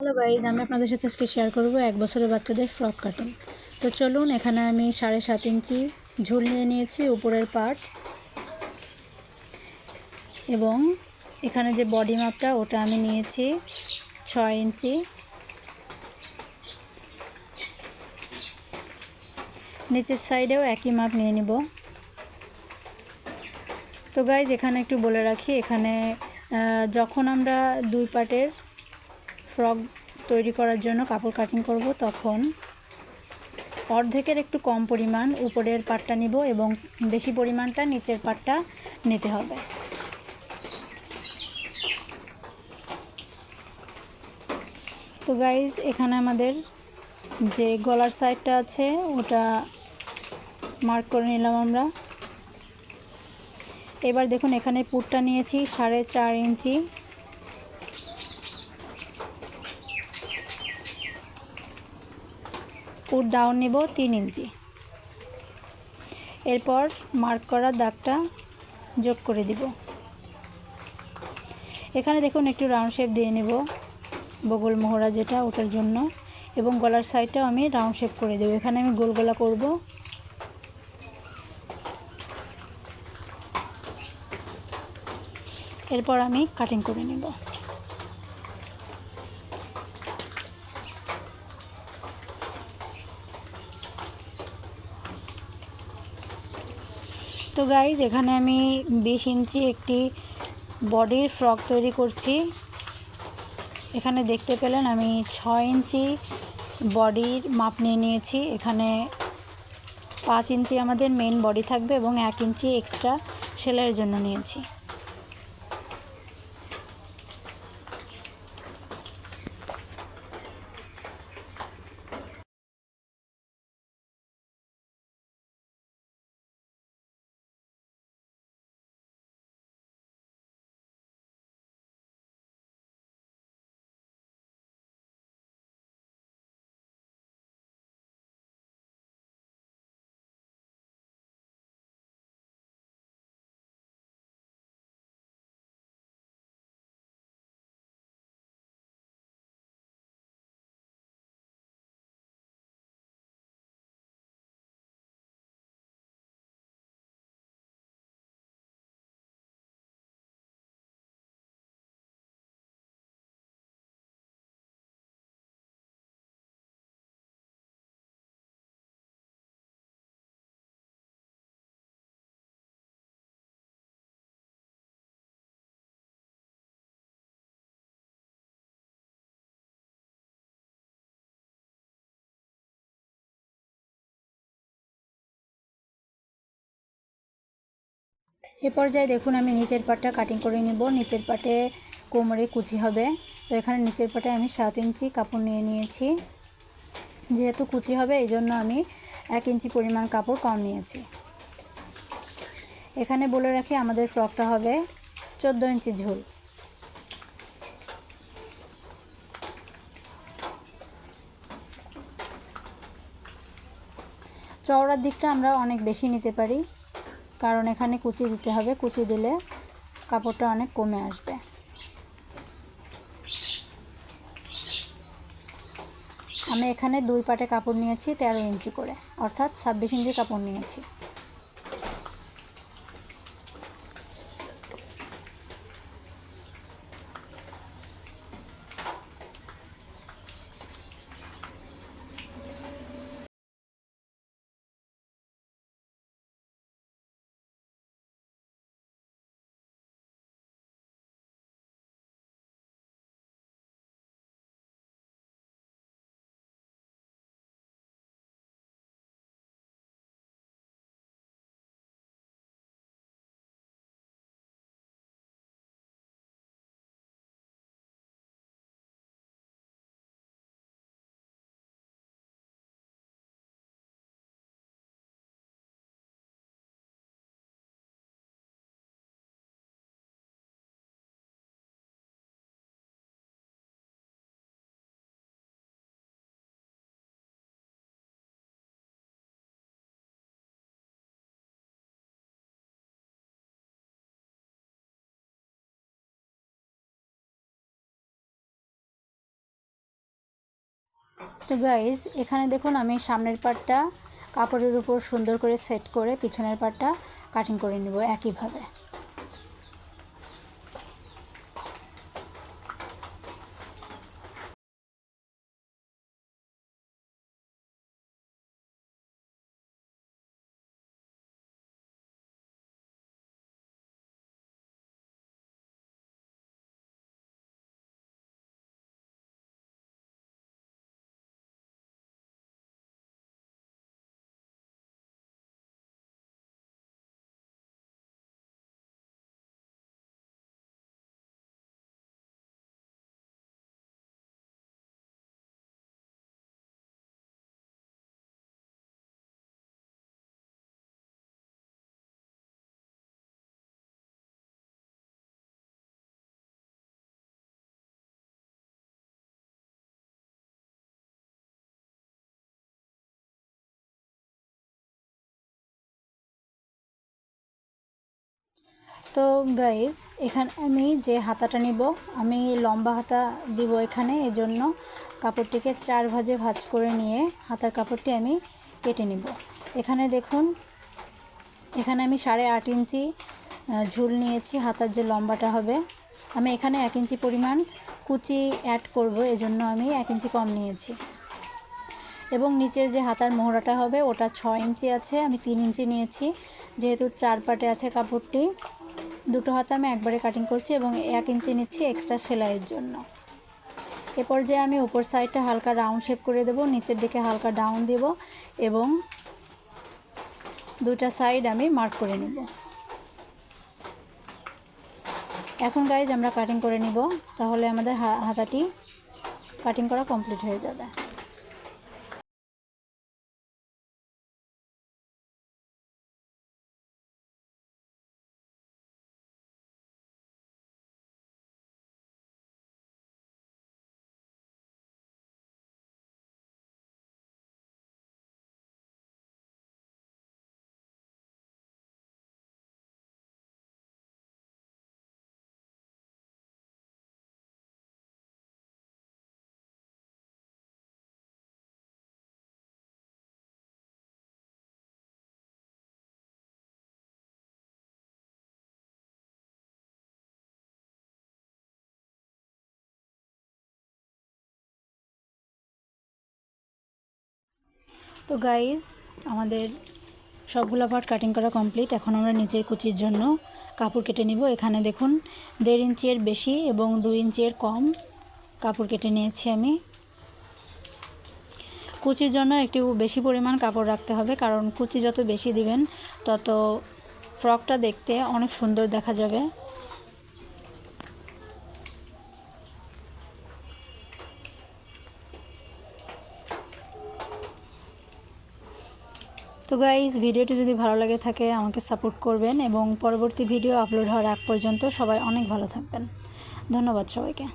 Hello guys, আমি আপনাদের সাথে আজকে শেয়ার করব 1 বছরের বাচ্চাদের ফ্রক কাটিং। তো চলুন, এখানে আমি 7.5 ইঞ্চি ঝুল নিয়ে নিয়েছি উপরের পার্ট, এবং এখানে যে বডি মাপটা ওটা আমি নিয়েছি 6 ইঞ্চি। নিচের সাইডেও একই মাপ নিয়ে নিব। তো গাইজ, এখানে একটু বলে রাখি, এখানে যখন আমরা 2 পার্টের ফ্রক তৈরি করার জন্য কাপড় কাটিং করব, তখন অর্ধেকের একটু কম পরিমাণ উপরের পাটটা নিব এবং বেশি পরিমাণটা নিচের পাটটা নিতে হবে। তো গাইজ, এখানে আমাদের যে গলার সাইডটা আছে ওটা মার্ক করে নিলাম আমরা। এবার দেখুন, এখানে পুটটা নিয়েছি 4.5 ইঞ্চি। পুট ডাউন নিব 3 ইঞ্চি। এরপর মার্ক করা দাগটা যোগ করে দিব। এখানে দেখুন একটু রাউন্ড শেপ দিয়ে নেব, বগল মোহরা যেটা ওটার জন্য, এবং গলার সাইডটাও আমি রাউন্ড শেপ করে দেব। এখানে আমি গোল গলা করব। এরপর আমি কাটিং করে নেব। তো গাইজ, এখানে আমি 20 ইঞ্চি একটি বডির ফ্রক তৈরি করছি। এখানে দেখতে পেলেন আমি 6 ইঞ্চি বডির মাপ নিয়ে নিয়েছি। এখানে 5 ইঞ্চি আমাদের মেন বডি থাকবে এবং 1 ইঞ্চি এক্সট্রা সেলাইয়ের জন্য নিয়েছি। এ পর্যায়ে দেখুন, আমি নিচের পাটটা কাটিং করে নেব। নিচের পাটে কোমরে কুচি হবে। তো এখানে নিচের পাটে আমি 7 ইঞ্চি কাপড় নিয়ে নিয়েছি। যেহেতু কুচি হবে, এই জন্য আমি 1 ইঞ্চি পরিমাণ কাপড় কম নিয়েছি। এখানে বলে রাখি, আমাদের ফ্রকটা হবে 14 ইঞ্চি ঝুল। চওড়ার দিকটা আমরা অনেক বেশি নিতে পারি, কারণ এখানে কুচি দিতে হবে। কুচি দিলে কাপড়টা অনেক কমে আসবে। আমি এখানে 2 পাটে কাপড় নিয়েছি 13 ইঞ্চি করে, অর্থাৎ 26 ইঞ্চি কাপড় নিয়েছি। তো গাইজ এখানে দেখুন আমি সামনের পার্টটা কাপড়ের উপর সুন্দর করে সেট করে পিছনের পার্টটা কাটিং করে নেব একইভাবে। তো গাইজ এখানে আমি যে হাতাটা নিব, আমি লম্বা হাতা দিব এখানে, এজন্য কাপড়টিকে 4 ভাঁজে ভাঁজ করে নিয়ে হাতার কাপড়টি আমি কেটে নিব। এখানে দেখুন এখানে আমি 8.5 ইঞ্চি ঝুল নিয়েছি, হাতার যে লম্বাটা হবে। আমি এখানে 1 ইঞ্চি পরিমাণ কুচি অ্যাড করব, এজন্য আমি 1 ইঞ্চি কম নিয়েছি। এবং নিচের যে হাতার মোহরাটা হবে ওটা 6 ইঞ্চি আছে, আমি 3 ইঞ্চি নিয়েছি। যেহেতু 4 পাটে আছে কাপড়টি, দুটো হাতা আমি একবারে কাটিং করছি এবং 1 ইঞ্চি নিচ্ছি এক্সট্রা সেলাইয়ের জন্য। এরপর যে আমি উপর সাইডটা হালকা রাউন্ড শেপ করে দেব, নিচের দিকে হালকা ডাউন দেব এবং দুটা সাইড আমি মার্ক করে নেব। এখন গাইজ আমরা কাটিং করে নিব, তাহলে আমাদের হাতাটি কাটিং করা কমপ্লিট হয়ে যাবে। তো গাইজ আমাদের সবগুলো পার্ট কাটিং করা কমপ্লিট। এখন আমরা নিচের কুচির জন্য কাপড় কেটে নিব। এখানে দেখুন 1.5 ইঞ্চির বেশি এবং 2 ইঞ্চির কম কাপড় কেটে নিয়েছি আমি। কুচির জন্য একটু বেশি পরিমাণ কাপড় রাখতে হবে, কারণ কুচি যত বেশি দিবেন তত ফ্রকটা দেখতে অনেক সুন্দর দেখা যাবে। তো গাইজ ভিডিওটি যদি ভালো লাগে থাকে আমাকে সাপোর্ট করবেন এবং পরবর্তী ভিডিও আপলোড হওয়ার আগ পর্যন্ত সবাই অনেক ভালো থাকবেন। ধন্যবাদ সবাইকে।